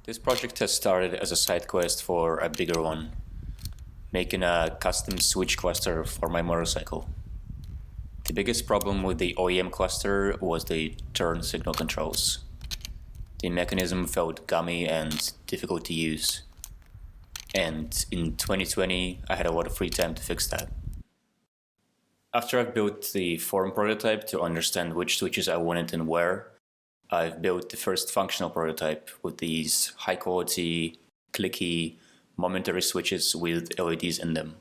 This project has started as a side quest for a bigger one, making a custom switch cluster for my motorcycle. The biggest problem with the OEM cluster was the turn signal controls. The mechanism felt gummy and difficult to use. And in 2020, I had a lot of free time to fix that. After I've built the form prototype to understand which switches I wanted and where, I've built the first functional prototype with these high quality, clicky, momentary switches with LEDs in them.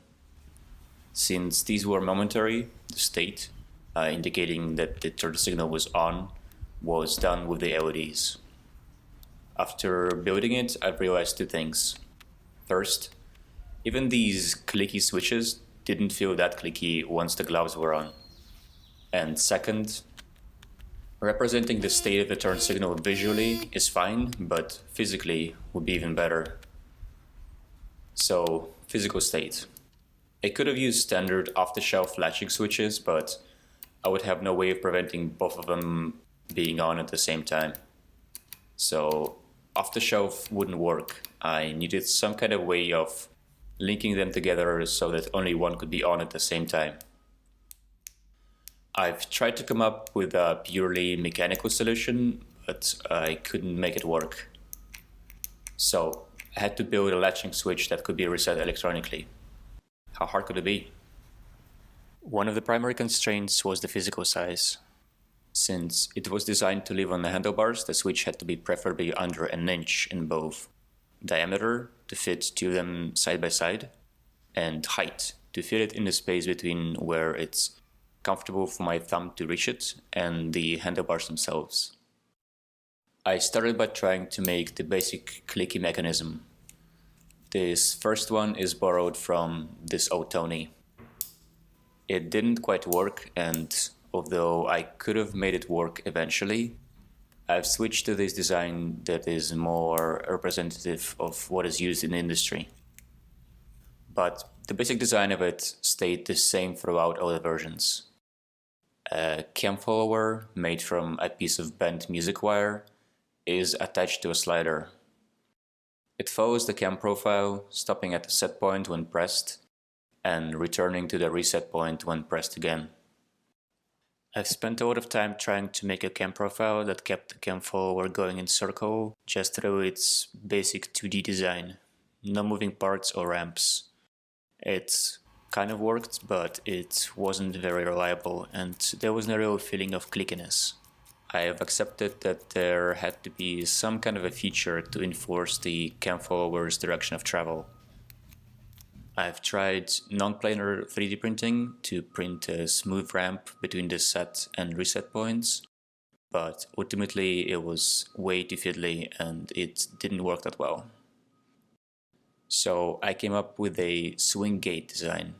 Since these were momentary, the state, indicating that the turn signal was on, was done with the LEDs. After building it, I've realized two things. First, even these clicky switches didn't feel that clicky once the gloves were on. And second, representing the state of the turn signal visually is fine, but physically would be even better. So, physical state. I could have used standard off-the-shelf latching switches, but I would have no way of preventing both of them being on at the same time. So, off-the-shelf wouldn't work. I needed some kind of way of linking them together so that only one could be on at the same time. I've tried to come up with a purely mechanical solution, but I couldn't make it work. So I had to build a latching switch that could be reset electronically. How hard could it be? One of the primary constraints was the physical size. Since it was designed to live on the handlebars, the switch had to be preferably under an inch in both diameter to fit two of them side by side, and height to fit it in the space between where it's comfortable for my thumb to reach it and the handlebars themselves. I started by trying to make the basic clicky mechanism. This first one is borrowed from this old Tony. It didn't quite work, and although I could have made it work eventually, I've switched to this design that is more representative of what is used in the industry. But the basic design of it stayed the same throughout all the versions. A cam follower made from a piece of bent music wire is attached to a slider. It follows the cam profile, stopping at the set point when pressed, and returning to the reset point when pressed again. I've spent a lot of time trying to make a cam profile that kept the cam follower going in circle just through its basic 2D design. No moving parts or ramps. It kind of worked, but it wasn't very reliable, and there was no real feeling of clickiness. I have accepted that there had to be some kind of a feature to enforce the cam follower's direction of travel. I've tried non-planar 3D printing to print a smooth ramp between the set and reset points, but ultimately it was way too fiddly and it didn't work that well. So I came up with a swing gate design.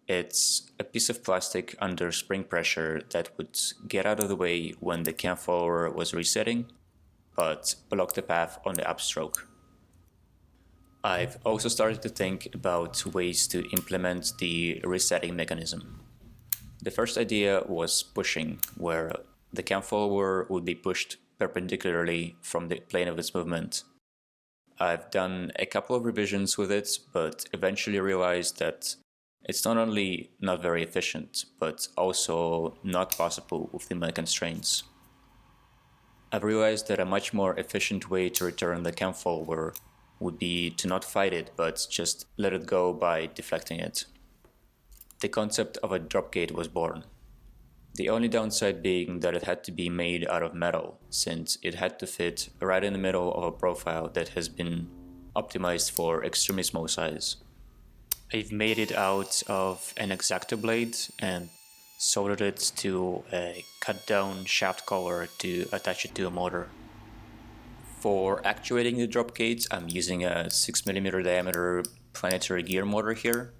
It's a piece of plastic under spring pressure that would get out of the way when the cam follower was resetting, but block the path on the upstroke. I've also started to think about ways to implement the resetting mechanism. The first idea was pushing, where the cam follower would be pushed perpendicularly from the plane of its movement. I've done a couple of revisions with it, but eventually realized that it's not only not very efficient, but also not possible within my constraints. I've realized that a much more efficient way to return the cam follower would be to not fight it, but just let it go by deflecting it. The concept of a drop gate was born. The only downside being that it had to be made out of metal, since it had to fit right in the middle of a profile that has been optimized for extremely small size. I've made it out of an X-Acto blade and soldered it to a cut-down shaft collar to attach it to a motor. For actuating the drop gates, I'm using a 6mm diameter planetary gear motor here,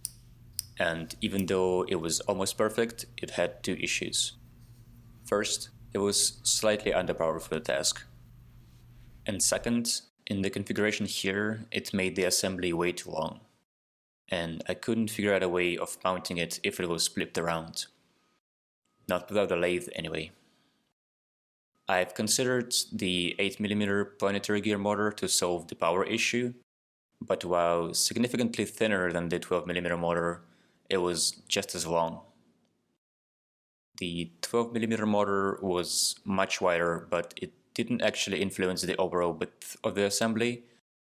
and even though it was almost perfect, it had two issues. First, it was slightly underpowered for the task. And second, in the configuration here, it made the assembly way too long, and I couldn't figure out a way of mounting it if it was flipped around. Not without a lathe, anyway. I've considered the 8mm planetary gear motor to solve the power issue, but while significantly thinner than the 12mm motor, it was just as long. The 12mm motor was much wider, but it didn't actually influence the overall width of the assembly,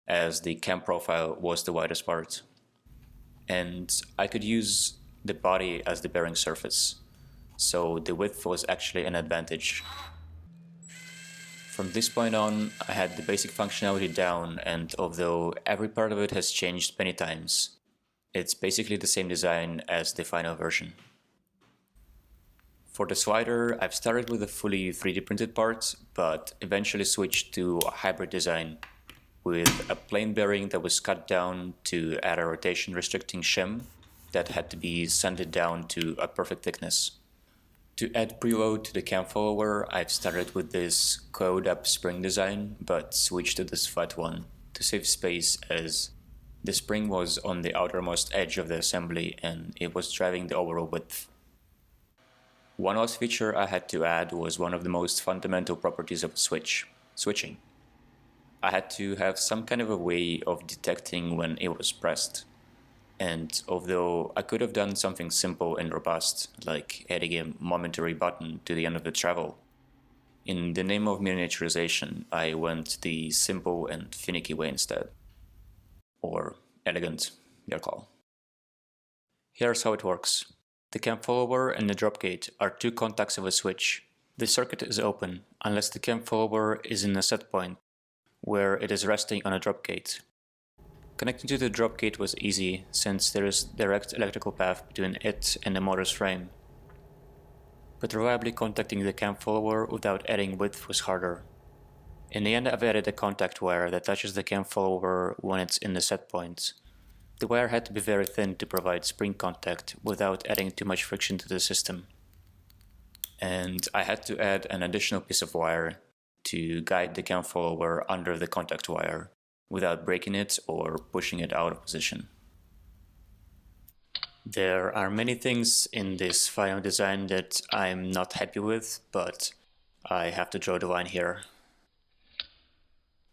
as the cam profile was the widest part. And I could use the body as the bearing surface, so the width was actually an advantage. From this point on, I had the basic functionality down, and although every part of it has changed many times, it's basically the same design as the final version. For the slider, I've started with a fully 3D printed part, but eventually switched to a hybrid design with a plain bearing that was cut down to add a rotation restricting shim that had to be sanded down to a perfect thickness. To add preload to the cam follower, I've started with this coiled up spring design, but switched to this flat one to save space, as the spring was on the outermost edge of the assembly and it was driving the overall width. One last feature I had to add was one of the most fundamental properties of a switch: switching. I had to have some kind of a way of detecting when it was pressed. And although I could have done something simple and robust, like adding a momentary button to the end of the travel, in the name of miniaturization, I went the simple and finicky way instead. Or elegant, your call. Here's how it works. The cam follower and the drop gate are two contacts of a switch. The circuit is open unless the cam follower is in a set point, where it is resting on a drop gate. Connecting to the drop gate was easy, since there is direct electrical path between it and the motor's frame. But reliably contacting the cam follower without adding width was harder. In the end, I've added a contact wire that touches the cam follower when it's in the set point. The wire had to be very thin to provide spring contact without adding too much friction to the system. And I had to add an additional piece of wire to guide the cam follower under the contact wire without breaking it or pushing it out of position. There are many things in this final design that I'm not happy with, but I have to draw the line here.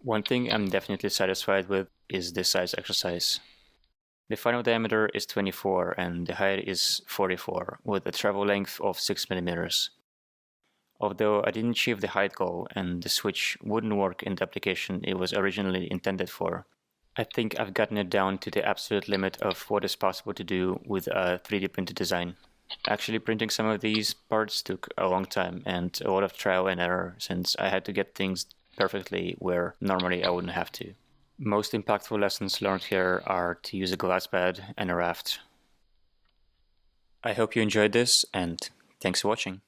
One thing I'm definitely satisfied with is the size exercise. The final diameter is 24 and the height is 44, with a travel length of 6mm. Although I didn't achieve the height goal and the switch wouldn't work in the application it was originally intended for, I think I've gotten it down to the absolute limit of what is possible to do with a 3D printed design. Actually, printing some of these parts took a long time and a lot of trial and error, since I had to get things perfectly where normally I wouldn't have to. Most impactful lessons learned here are to use a glass pad and a raft. I hope you enjoyed this, and thanks for watching.